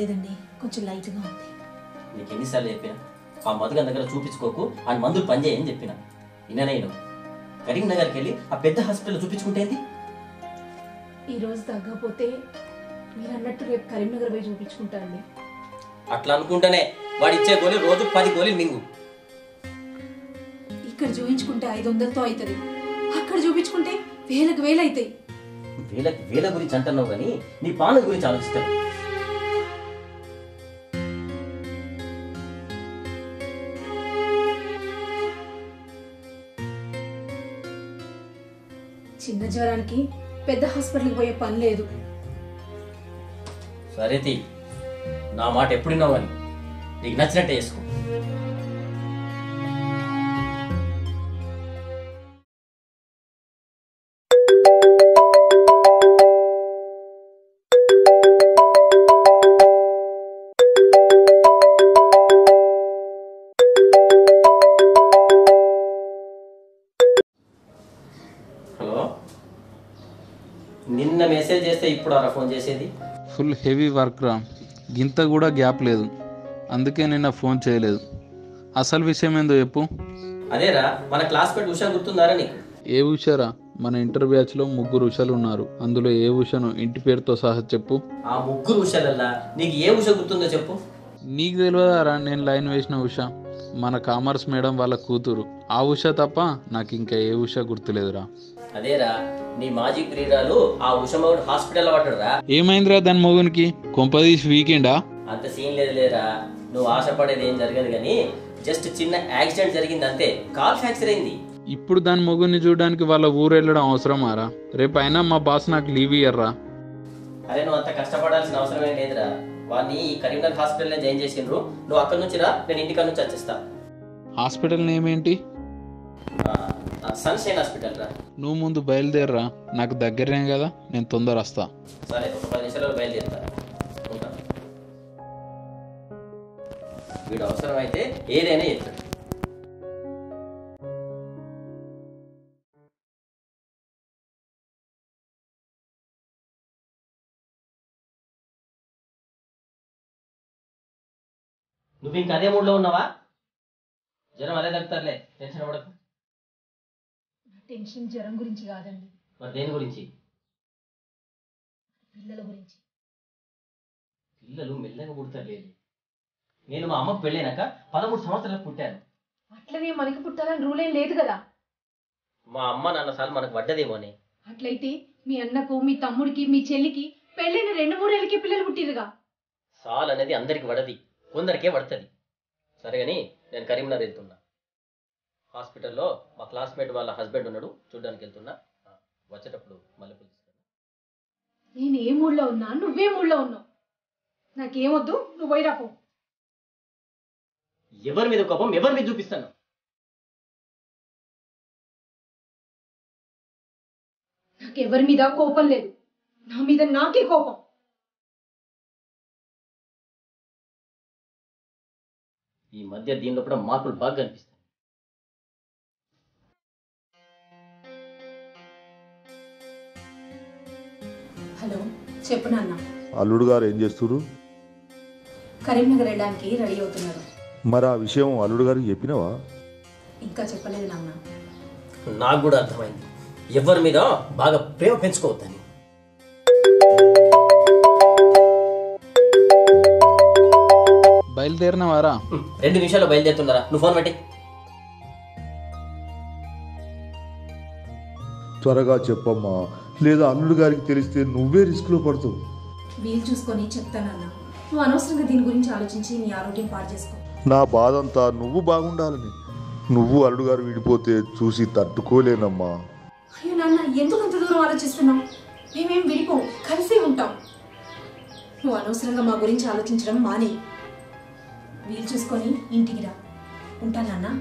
పర్లేదండి, కొంచెం లైట్గా ఉంది. నీకు ఎన్నిసార్లు చెప్పినా ఆ మధుగన్ దగ్గర చూపించుకోకు, ఆ మందులు పనిచేయని చెప్పిన. నేను కరీంనగర్కి వెళ్ళి ఆ పెద్ద హాస్పిటల్ చూపించుకుంటేంది. ఈరోజు తగ్గకపోతే మీరు అన్నట్టు రేపు కరీంనగర్ పోయి చూపించుకుంటా అండి. అట్లా అనుకుంటేనే వాడు ఇచ్చే గోళీ రోజు 10 గోళీలు మింగు. ఇక్కడ చూపించుకుంటే 500తో అవుతుంది, అక్కడ చూపించుకుంటే వేలకు వేలు అవుతాయి. వేల గురించి అంటున్నావు కానీ నీ పాలన గురించి ఆలోచిస్తాను. చిన్న జ్వరానికి పెద్ద హాస్పిటల్కి పోయే పని లేదు. సరే తీ, నా మాట ఎప్పుడున్నావు అని నీకు నచ్చినట్టే చేసుకో. హలో, నిన్న మెసేజ్ చేస్తే ఇప్పుడు అలా ఫోన్ చేసేది? ఫుల్ హెవీ వర్క్ రా, గింత కూడా గ్యాప్ లేదు, అందుకే నిన్న ఫోన్ చేయలేదు. అసలు విషయం ఏందో చెప్పు. అదేరా, మన క్లాస్మేట్ ఉషా గుర్తుందారా నీకు? ఏ ఉషారా? మన ఇంటర్ బ్యాచ్లో 3 ఉషాలు ఉన్నారు, అందులో ఏ ఉషను ఇంటి పేరుతో సహా చెప్పు. ఆ 3 ఉషాలల్లా నీకు ఏ ఉష గుర్తుందో చెప్పు. నీకు తెలియదారా నేను లైన్ వేసిన ఉష? మన కామర్స్ మేడం వాళ్ళ కూతురు ఆ ఉష తప్ప నాకు ఇంకా ఏ ఉష గుర్తులేదురా. అదేరా, నీ మాజీ ప్రియురాలు ఆ ఉషమౌడ్ హాస్పిటల్ పడ్డరా. ఏమైందిరా దాని మొగునికి? కొంపదీసి వీకెండా? అంత సీన్ లేదు లేరా, నువ్వు ఆశపడేది ఏం జరగదు కానీ జస్ట్ చిన్న యాక్సిడెంట్ జరిగింది అంతే, కాల్ ఫ్రాక్చర్ అయింది. ఇప్పుడు దాని మొగుని చూడడానికి వాళ్ళ ఊరు వెళ్ళడం అవసరమారా? రేపు అయినా మా బాస్ నాకు లీవ్ ఇయ్యర్రా. అరే, నువ్వు అంత కష్టపడాల్సిన అవసరం ఏం లేదురా. వాడిని ఈ కరీంనగర్ హాస్పిటల్లో జాయిన్ చేసిండ్రు, నువ్వు అక్కడ నుంచి రా, నేను ఇంటికాడ నుంచి వచ్చేస్తా. హాస్పిటల్ నేమ్ ఏంటి? సన్షైన్ హాస్పిటల్ రా. నువ్వు ముందు బయలుదేరరా, నాకు దగ్గరే కదా, నేను తొందర వస్తా. సరే, ఒక 10 నిమిషాల్లో బయలుదేరుతా. ఉంటా. వీడు అవసరం అయితే ఏదైనా చెప్తాడు. నువ్వు ఇంకా అదే మూడ్లో ఉన్నావా? జ్వరం అదే తగ్గుతారులే, టెన్షన్ పడకు. టెన్షన్ జ్వరం గురించి కాదండి. మరి దేని గురించి? పిల్లల గురించి. పిల్లలు మెల్లగా పుడతారు లేదు. నేను మా అమ్మకు పెళ్ళైనాక 13 సంవత్సరాలకు పుట్టాను. అట్లనే మనకి పుట్టాలని రూల్ ఏం లేదు కదా. మా అమ్మ నాన్న సార్లు మనకు పడ్డదేమో అని. అట్లయితే మీ అన్నకు, మీ తమ్ముడికి, మీ చెల్లికి పెళ్ళైన 2-3 ఏళ్ళకి పిల్లలు పుట్టిరుగా. సాల్ అనేది అందరికి పడది, కొందరికే పడుతుంది. సరే కానీ నేను కరీంనగర్ వెళ్తున్నా. హాస్పిటల్లో మా క్లాస్మేట్ వాళ్ళ హస్బెండ్ ఉన్నాడు, చూడ్డానికి వెళ్తున్నా. వచ్చేటప్పుడు మళ్ళీ పిలుస్తాను. నేను ఏ మూడ్లో ఉన్నా, నువ్వే మూడ్లో ఉన్నావు. నాకేమొద్దు, నువ్వు పోయి రాపో. ఎవరి మీద కోపం ఎవరి మీద చూపిస్తాను? నాకెవరి మీద కోపం లేదు, నా మీద నాకే కోపం. ఈ మధ్య దీనిలో కూడా మార్పులు బాగా కనిపిస్తాయి. హలో, చెప్పు నాన్న. అల్లుడు గారు ఏం చేస్తున్నారు? కరీంనగర్ వెళ్ళడానికి రెడీ అవుతున్నారు. మరి ఆ విషయం అల్లుడు గారికి చెప్పినావా? ఇంకా చెప్పలేదు నాన్న. నాకు కూడా అర్థమైంది, ఎవరి మీద బాగా ప్రేమ పెంచుకోవద్దని. బయలుదేరినవారా? 2 నిమిషాల్లో బయలుదేరుతున్నారా? నువ్వు ఫోన్ పెట్టి. త్వరగా చెప్పమ్మా, లేదా అల్లుడు గారికి తెలిస్తే నువ్వే రిస్క్లో పడతావు. వీలు చూసుకొని చెప్తానన్నా. నువ్వు అనవసరంగా దీని గురించి ఆలోచించి నీ ఆరోగ్యం పాడు చేసుకో. నా బాధంతా నువ్వు బాగుండాలని. నువ్వు అల్లుడు గారు విడిపోతే చూసి తట్టుకోలేనమ్మా. అయ్యో నాన్న, ఎందుకు అంత దూరం ఆలోచిస్తున్నావు? మేమేం విడిపోం, కలిసే ఉంటాం. నువ్వు అనవసరంగా మా గురించి ఆలోచించడం మానే. వీలు చూసుకొని ఇంటికి రా. ఉంటానన్నా.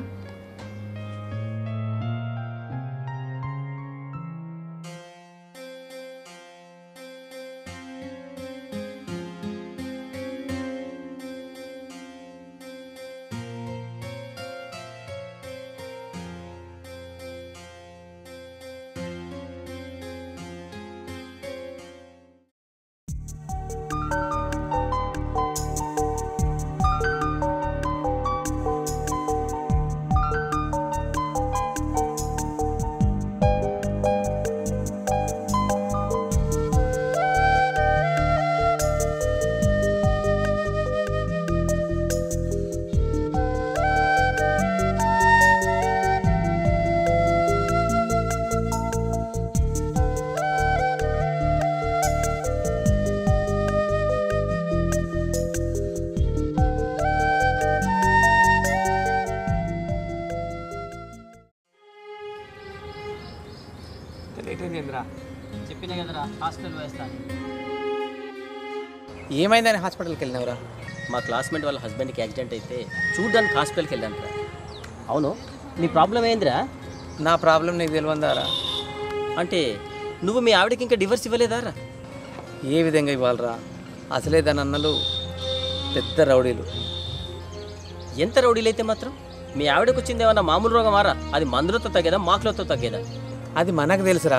చెప్పినా కదరా హాస్పిటల్ వేస్తాను. ఏమైందని హాస్పిటల్కి వెళ్ళినవరా? మా క్లాస్మేట్ వాళ్ళ హస్బెండ్కి యాక్సిడెంట్ అయితే చూడ్డానికి హాస్పిటల్కి వెళ్ళాను. అవును, నీ ప్రాబ్లం ఏందిరా? నా ప్రాబ్లం నీకు తెలియదారా? అంటే నువ్వు మీ ఆవిడకి ఇంకా డివర్స్ ఇవ్వలేదారా? ఏ విధంగా ఇవ్వాలరా? అసలే దాని అన్నలు పెద్ద రౌడీలు. ఎంత రౌడీలైతే మాత్రం మీ ఆవిడకి వచ్చింది ఏమన్నా మామూలు రోగం మారా? అది మందులతో తగ్గేదా మాకులతో తగ్గేదా? అది మనకు తెలుసురా,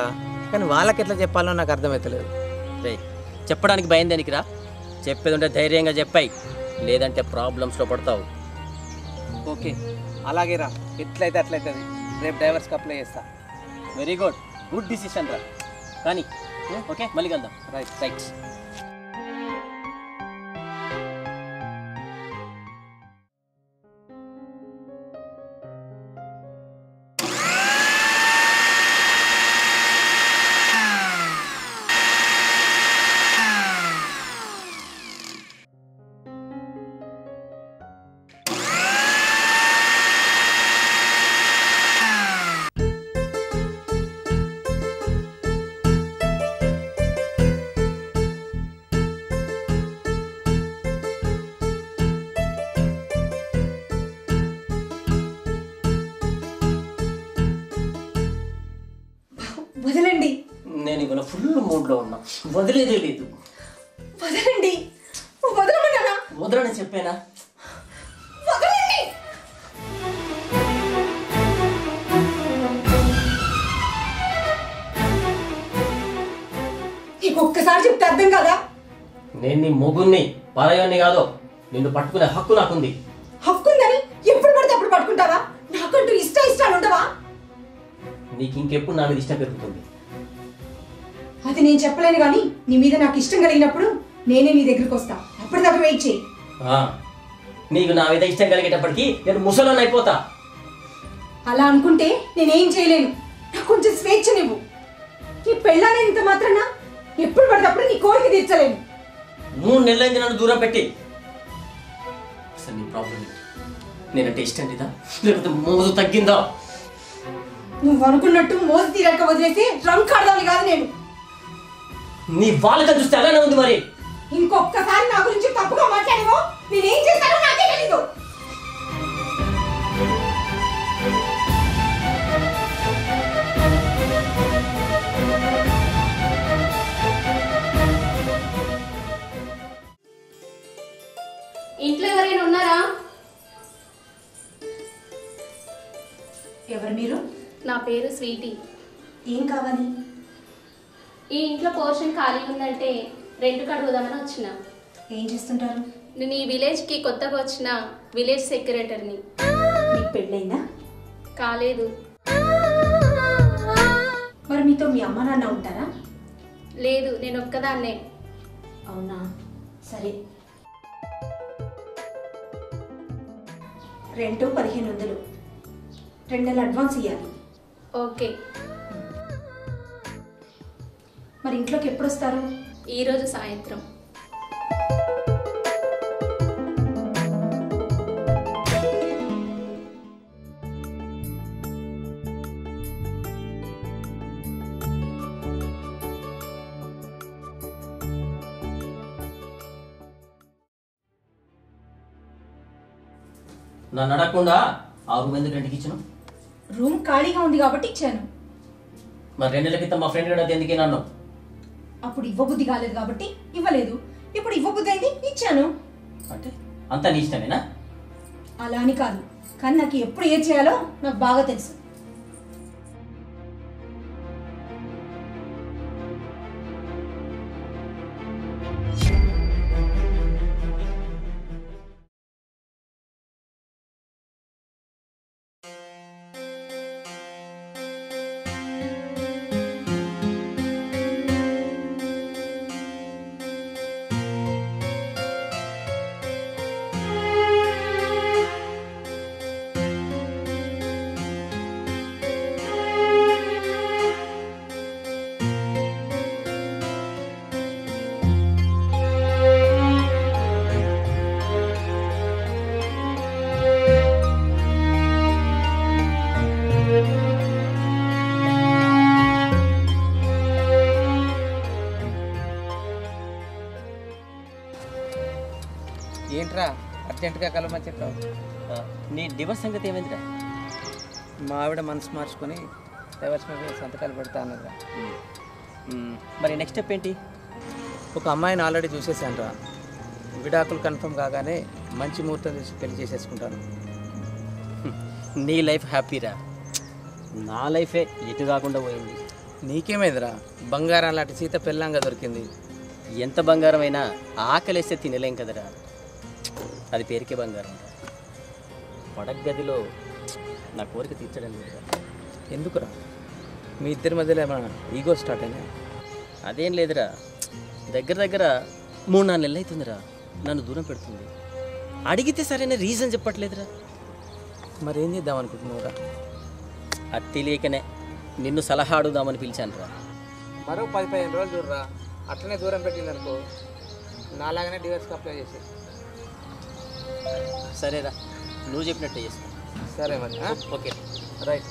కానీ వాళ్ళకి ఎట్లా చెప్పాలో నాకు అర్థమవుతలేదు. రే, చెప్పడానికి భయం దేనికి రా? చెప్పేది ఉంటే ధైర్యంగా చెప్పాయి, లేదంటే ప్రాబ్లమ్స్లో పడతావు. ఓకే అలాగే రా, ఎట్లయితే అట్లయితుంది. రేపు డ్రైవర్స్కి అప్లై చేస్తా. వెరీ గుడ్, గుడ్ డిసిషన్ రా. కానీ ఓకే, మళ్ళీ కలుద్దాం. Right right. వదలండి. నేను ఇవాళ ఫుల్ మూడ్లో ఉన్నా, వదిలేదే లేదు. వదలండి. వదలమన్నానా? వదలని చెప్పానా? వదలండి. నీకు ఒక్కసారి చెప్తే అర్థం కాదా? నేను నీ మొగుణ్ణి, పరాయాన్ని కాదు. నిన్ను పట్టుకునే హక్కు నాకుంది. హక్కుందని ఎప్పుడు పడితే అప్పుడు పట్టుకుంటావా? నాకంటూ ఇష్టాలు ఉండవా? నీకు ఇంకెప్పుడు నా మీద ఇష్టం పెరుగుతుంది. అది నేను చెప్పలేను కానీ నీ మీద నాకు ఇష్టం కలిగినప్పుడు నేనే నీ దగ్గరికి వస్తా. అప్పటిదాకా వెయిట్ చేయి. నీకు నా మీద ఇష్టం కలిగేటప్పటికి నేను ముసలోని అయిపోతా. అలా అనుకుంటే నేనేం చేయలేను. నాకు కొంచెం స్వేచ్ఛనివ్వు. నీ పెళ్ళానేంత మాత్రాన ఎప్పుడు పడినప్పుడు నీ కోరిక తీర్చలేను. 3 నెలలైంది నన్ను దూరం పెట్టి. అసలు నీ ప్రాబ్లం ఏంటి? నేనంటే ఇష్టం లేదా, లేకపోతే మోజు తగ్గిందా? నువ్వు అనుకున్నట్టు మోజు తీరక వదిలేసి రంకాడదాన్ని కాదు నేను. నీ వాళ్ళగా చూస్తే అలానే ఉంది. మరి ఇంకొక్కసారి నా గురించి తప్పుగా మాట్లాడేవో నేనేం చేస్తానో నాకే తెలీదు. ఇంట్లో ఎవరైనా ఉన్నారా? ఎవరు మీరు? నా పేరు స్వీటీ. ఏం కావాలి? ఈ ఇంట్లో పోర్షన్ ఖాళీ ఉందంటే రెంట్ అడుగుదామని వచ్చిన. ఏం చేస్తుంటారు? నేను ఈ విలేజ్కి కొత్తగా వచ్చిన విలేజ్ సెక్రటరీని. మీకు పెళ్ళైందా? కాలేదు. మరి మీతో మీ అమ్మ నాన్న ఉంటారా? లేదు, నేను ఒక్కదాన్నే. అవునా, సరే. రెంట్ 1500. 2 నెలలు అడ్వాన్స్ ఇవ్వాలి. ఓకే. మరి ఇంట్లోకి ఎప్పుడు వస్తారు? ఈరోజు సాయంత్రం. నన్ను అడగకుండా ఆ రూమ్ ఎందుకు రెంట్కి ఇచ్చాను? రూమ్ ఖాళీగా ఉంది కాబట్టి ఇచ్చాను. మరి 2 నెలల క్రితం మా ఫ్రెండ్ అడిగితే ఎందుకే నన్ను? అప్పుడు ఇవ్వబుద్ధి కాలేదు కాబట్టి ఇవ్వలేదు. ఇప్పుడు ఇవ్వబుద్ధి అయింది, ఇచ్చాను. అంటే అంతా నీ ఇష్టమేనా? అలా అని కాదు, కానీ నాకు ఎప్పుడు ఏం చేయాలో నాకు బాగా తెలుసు. అర్జెంటుగా కలవమని చెప్పావు. నీ డివోర్స్ సంగతి ఏమైందిరా? మా ఆవిడ మనసు మార్చుకొని డైవర్స్ మీద సంతకాలు పెడతా అన్నదిరా. మరి నెక్స్ట్ స్టెప్ ఏంటి? ఒక అమ్మాయిని ఆల్రెడీ చూసేసాను రా. విడాకులు కన్ఫర్మ్ కాగానే మంచి ముహూర్తం చూసి పెళ్లి చేసేసుకుంటాను. నీ లైఫ్ హ్యాపీరా, నా లైఫే ఎటు కాకుండా పోయింది. నీకేమైందిరా? బంగారం లాంటి సీత పెళ్ళంగా దొరికింది. ఎంత బంగారం అయినా ఆకలేస్తే తినలేం కదరా, అది పేరుకే బంగారం. పడక గదిలో నా కోరిక తీర్చడం లేదురా. ఎందుకురా? మీ ఇద్దరి మధ్యలో ఏమైనా ఈగో స్టార్ట్ అయినా? అదేం లేదురా, దగ్గర దగ్గర 3-4 నెలలు అవుతుందిరా నన్ను దూరం పెడుతుంది. అడిగితే సరైన రీజన్ చెప్పట్లేదురా. మరి ఏం చేద్దాం అనుకుంటున్నావురా? అది తెలియకనే నిన్ను సలహా అడుగుదామని పిలిచాను రా. మరో 10-15 రోజులు చూడరా, అట్లనే దూరం పెట్టిందనుకో నాలాగానే డివోర్స్కి అప్లై చేసి. సరేరా, నువ్వు చెప్పినట్టే చేస్తా. సరే మరి. Okay right.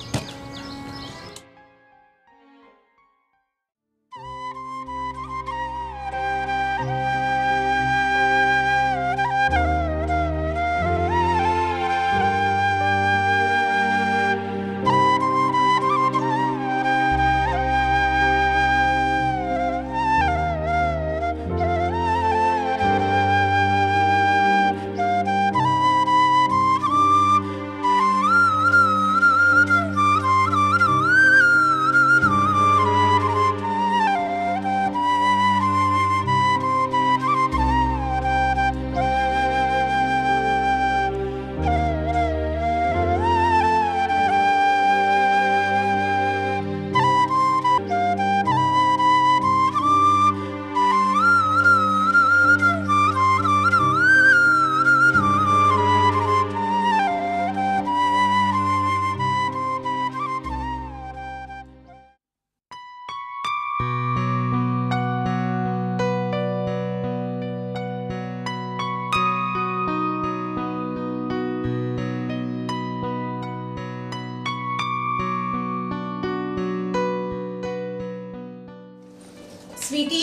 స్వీటీ,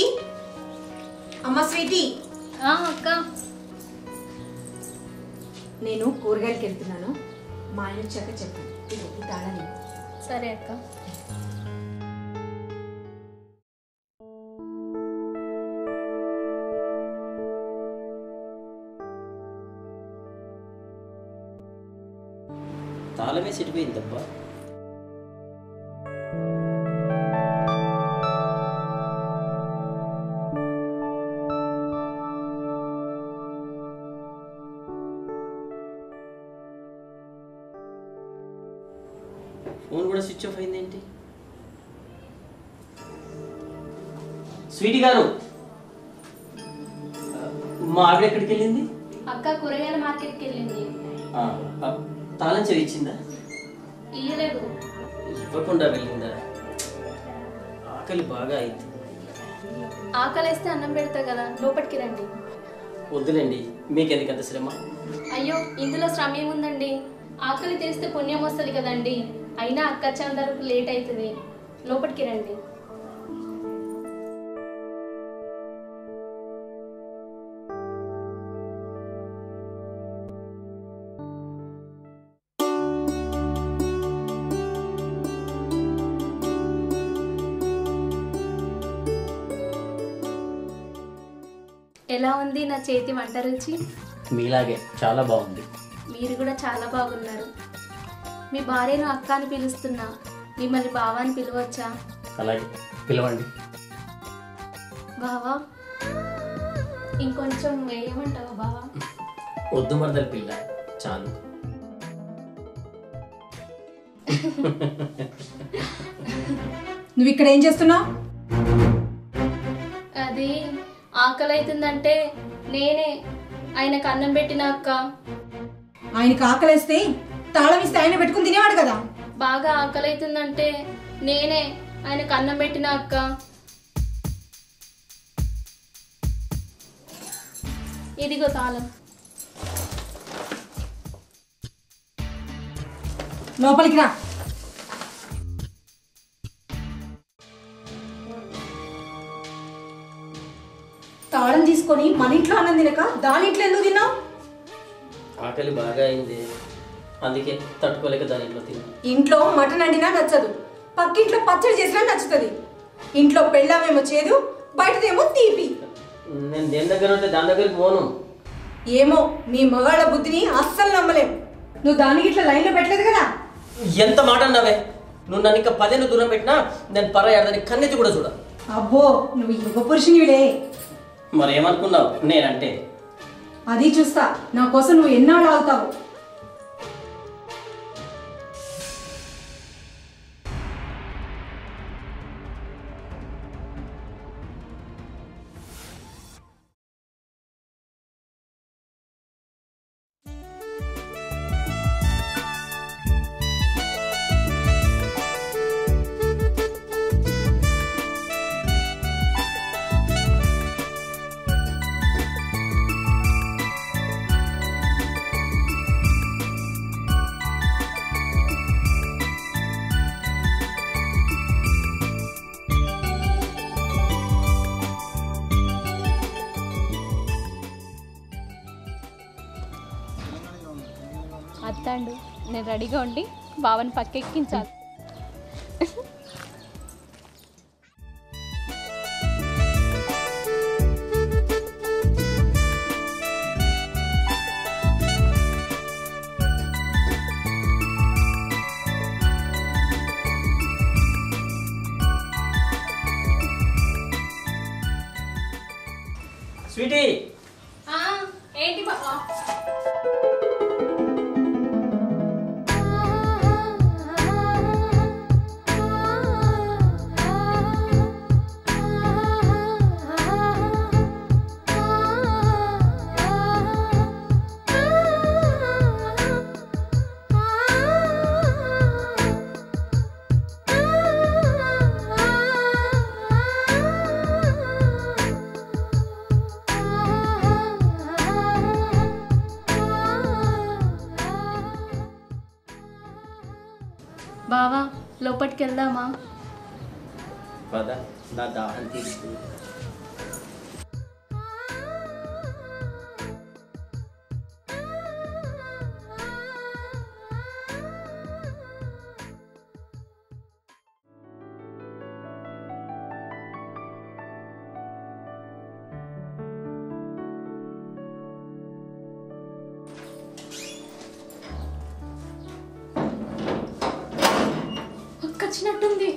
అమ్మ స్వీటీ. అక్క, నేను కూరగాయలకి వెళ్తున్నాను, మా ఆయన వచ్చాక చెప్పు. ఇది తాళని. సరే అక్క. తాళమే చెడిపోయిందబ్బా. ఫోన్ కూడా స్విచ్ ఆఫ్ అయింది ఏంటి? స్వీటీ గారు, మా ఆవిడ ఎక్కడికి వెళ్ళింది? అక్క కూరగాయల మార్కెట్కి వెళ్ళింది. తాళం చెవి ఇచ్చిందా? ఇయ్యలేదు. ఇవ్వకుండా వెళ్ళిందా? ఆకలి బాగా అయింది. ఆకలేస్తే అన్నం పెడతా కదా, లోపలికి రండి. వద్దులేండి, మీకెందుకు అంత శ్రమ? అయ్యో, ఇందులో శ్రమ ఏముందండి? ఆకలి తెరిస్తే పుణ్యం వస్తుంది కదండి. అయినా అక్క చందరకు లేట్ అవుతుంది, లోపలికి రండి. ఎలా ఉంది నా చేతి వంట రుచి? మీలాగే చాలా బాగుంది. మీరు కూడా చాలా బాగున్నారు. మీ భార్యను అక్క అని పిలుస్తున్నా, మిమ్మల్ని బావ అని పిలవచ్చా? అలాగే పిలవండి. బావా, ఇంకొంచెం వేయమంటావా బావా? వద్దు మరదల పిల్ల, చాలు. నువ్వు ఇక్కడ ఏం చేస్తున్నావు? అది ఆకలి అవుతుందంటే నేనే ఆయనకు అన్నం పెట్టిన అక్క. ఆయనకి ఆకలేస్తే తాళం ఇస్తే ఆయన పెట్టుకుని తినేవాడు కదా. బాగా ఆకలి అవుతుందంటే నేనే ఆయనకు అన్నం పెట్టిన అక్క. ఇదిగో తాళం. లోపలికి రా. తాళం తీసుకొని మన ఇంట్లో అన్నం తినక దాని ఇంట్లో ఎందుకు తిన్నావు? ఆకలి బాగా అయింది, అందుకే తట్టుకోలేక దాని ఇంట్లో తిన్నా. ఇంట్లో మటన్ వండినా నచ్చదు, పక్కింట్లో పచ్చడి చేసినా నచ్చుతుంది. ఇంట్లో పెళ్ళామేమో చేదు, బయటదేమో తీపి. నేను దేని దగ్గర ఉంటే దాని దగ్గరికి పోను. ఏమో మీ మగాళ్ళ బుద్ధిని అస్సలు నమ్మలేం. నువ్వు దానికి ఇట్లా లైన్లో పెట్టలేదు కదా. ఎంత మాట అన్నావే, నువ్వు నన్ను ఇంకా 10 ఏళ్ళు దూరం పెట్టినా నేను పరాయాడని కన్నెత్తి కూడా చూడ. అబ్బో నువ్వు యుగ పురుషునివిలే. మరి ఏమనుకున్నావు నేనంటే? అది చూస్తా, నా కోసం నువ్వు ఎన్నాళ్ళు ఆగుతావు. అత్తండు, నేను రెడీగా ఉండి బావని పక్కెక్కించాలి. స్వీటీ, ఏంటి బావా? బావా లోపలికి వెళ్దామా? పద, నా దాహం తీర్చు. వచ్చినట్టుంది.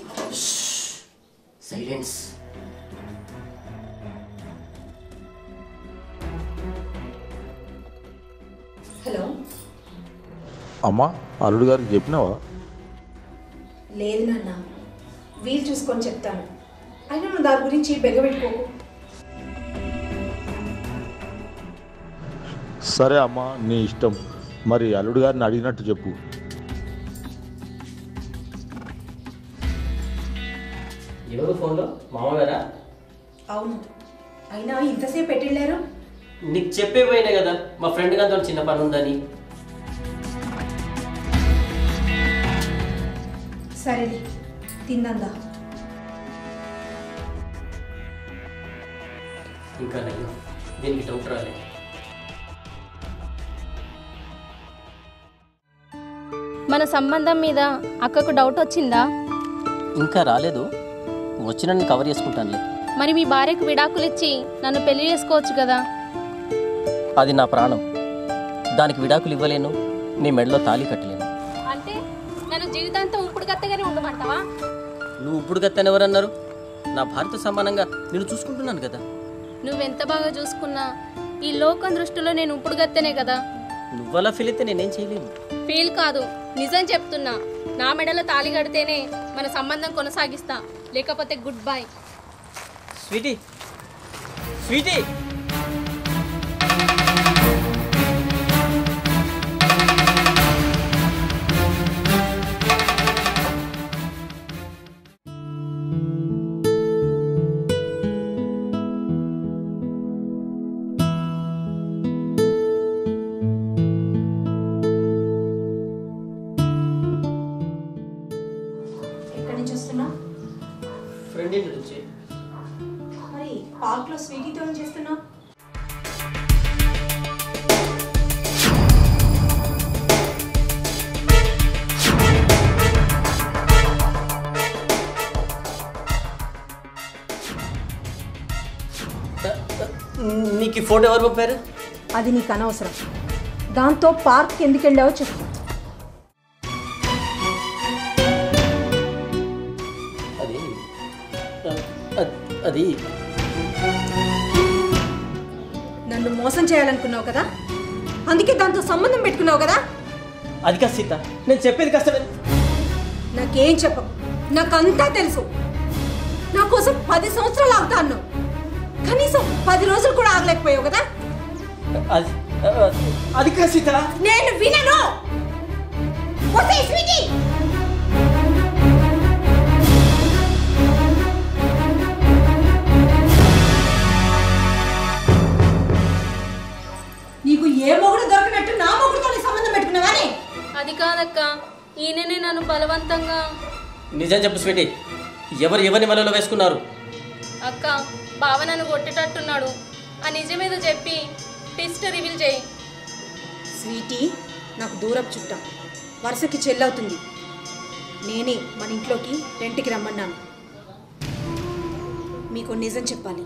సైలెన్స్. హలో అమ్మా, అల్లుడు గారికి చెప్పినావా? లేదు నాన్న, వీలు చూసుకొని చెప్తాను. అయినా నువ్వు దాని గురించి బెగబెట్టుకోకు. సరే అమ్మా, నీ ఇష్టం. మరి అల్లుడు గారిని అడిగినట్టు చెప్పు. ఎవరు ఫోన్లో? మామగారా? అవును, అయినా ఇంతసేపు పెట్టిళ్ళారు. నీకు చెప్పే పోయినా కదా మా ఫ్రెండ్ గారితో చిన్న పని ఉందని. సరేలే, తిందా. ఇంకా నయ్యం, దీనికి డౌట్ రాలేదు. మన సంబంధం మీద అక్కకు డౌట్ వచ్చిందా? ఇంకా రాలేదు, వచ్చిన నేను కవర్ చేసుకుంటానులే. మరి మీ భార్యకు విడాకులు ఇచ్చి నన్ను పెళ్లి చేసుకోవచ్చు కదా. అది నా ప్రాణం, దానికి విడాకులు ఇవ్వలేను, నీ మెడలో తాళి కట్టలేను. అంటే నన్ను జీవితాంతం ఇప్పుడు గత్తగానే ఉండమంటావా? నువ్వు ఇప్పుడు గత్తని ఎవరన్నారు? నా భార్యతో సమానంగా నేను చూసుకుంటున్నాను కదా. నువ్వెంత బాగా చూసుకున్నా ఈ లోకం దృష్టిలో నేను ఇప్పుడు గత్తెనే కదా. నువ్వలా ఫీల్ అయితే నేనేం చేయలేను. ఫీల్ కాదు, నిజం చెప్తున్నా. నా మెడలో తాళి కడితేనే మన సంబంధం కొనసాగిస్తా, లేకపోతే గుడ్ బై. Sweety, Sweety. ఎక్కడి నుంచి వస్తున్నా? ఫ్రెండ్ ఇంటి నుంచి. మరి పార్క్లో స్వీటీతో ఏం చేస్తున్నావు? ఫోటో ఎవరు పంపారు? అది నీకు అనవసరం. దాంతో పార్క్ ఎందుకు వెళ్ళావో చెప్పు. అది అది నన్ను మోసం చేయాలనుకున్నావు కదా, అందుకే దాంతో సంబంధం పెట్టుకున్నావు కదా. అది కాదు సీత, నేను చెప్పేది కష్టమే. నాకేం చెప్పకు, నాకంతా తెలుసు. నా కోసం 10 సంవత్సరాలు ఆగుతా అన్నావు, కనీసం 10 రోజులు కూడా ఆగలేకపోయావు కదా. అది కాదు సీత. నేను వినను. ఒసేయ్ స్వీటీ, నీకు ఏ మొగుడు దొరికినట్టు నా మొగుడుతో సంబంధం పెట్టుకున్నావానే? అది కాదక్క, ఈయననే నన్ను బలవంతంగా. నిజం చెప్పు స్వీటీ, ఎవరిని వలలో వేసుకున్నారు? అక్క, బావ నన్ను కొట్టేటట్టున్నాడు. ఆ నిజమేదో చెప్పి ట్విస్ట్ రివీల్ చేయి. స్వీటీ నాకు దూరపు చుట్టం, వరుసకి చెల్లవుతుంది. నేనే మన ఇంట్లోకి రెంట్కి రమ్మన్నాను. మీకు నిజం చెప్పాలి.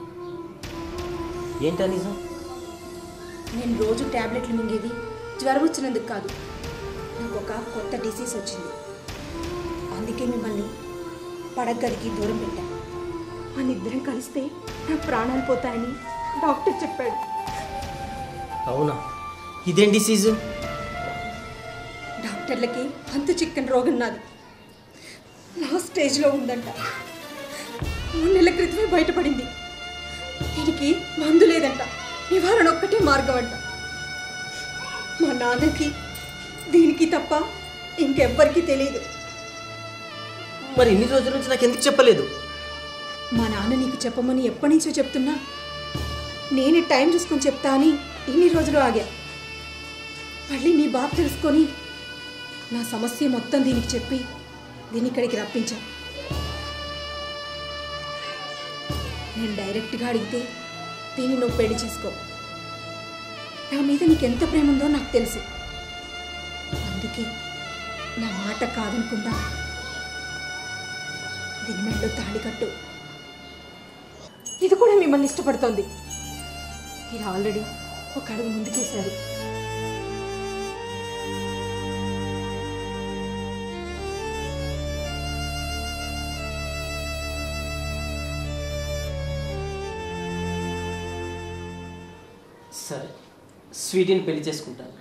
ఏంటా నిజం? నేను రోజు ట్యాబ్లెట్లు మింగేది జ్వరం వచ్చినందుకు కాదు, నాకు ఒక కొత్త డిసీజ్ వచ్చింది. అందుకే మిమ్మల్ని పడగదికి దూరం పెట్టా. మన ఇద్దరం కలిస్తే నా ప్రాణాలు పోతాయని డాక్టర్ చెప్పాడు. అవునా? ఇదేం డిసీజు? డాక్టర్లకి అంతు చిక్కని రోగం నాది. లాస్ట్ స్టేజ్లో ఉందంట. 3 నెలల క్రితమే బయటపడింది. దీనికి మందు లేదంట, నివారణ ఒక్కటే మార్గం అంట. మా నాన్నకి దీనికి తప్ప ఇంకెవ్వరికీ తెలియదు. మరి ఇన్ని రోజుల నుంచి నాకు ఎందుకు చెప్పలేదు? మా నాన్న నీకు చెప్పమని ఎప్పటి నుంచో చెప్తున్నా, నేనే టైం చూసుకొని చెప్తా అని ఇన్ని రోజులు ఆగా. మళ్ళీ నీ బాబు తెలుసుకొని నా సమస్య మొత్తం దీనికి చెప్పి దీన్ని ఇక్కడికి రప్పించా. నేను డైరెక్ట్గా అడిగితే దీన్ని నువ్వు పెళ్లి చేసుకో. నా మీద నీకు ఎంత ప్రేమ ఉందో నాకు తెలుసు. అందుకే నా మాట కాదనుకుంటా దీని మెడలో తాళి కట్టు. ఇది కూడా మిమ్మల్ని ఇష్టపడుతోంది. మీరు ఆల్రెడీ ఒక అడుగు ముందుకేశారు. సరే, స్వీటీని పెళ్లి చేసుకుంటాను.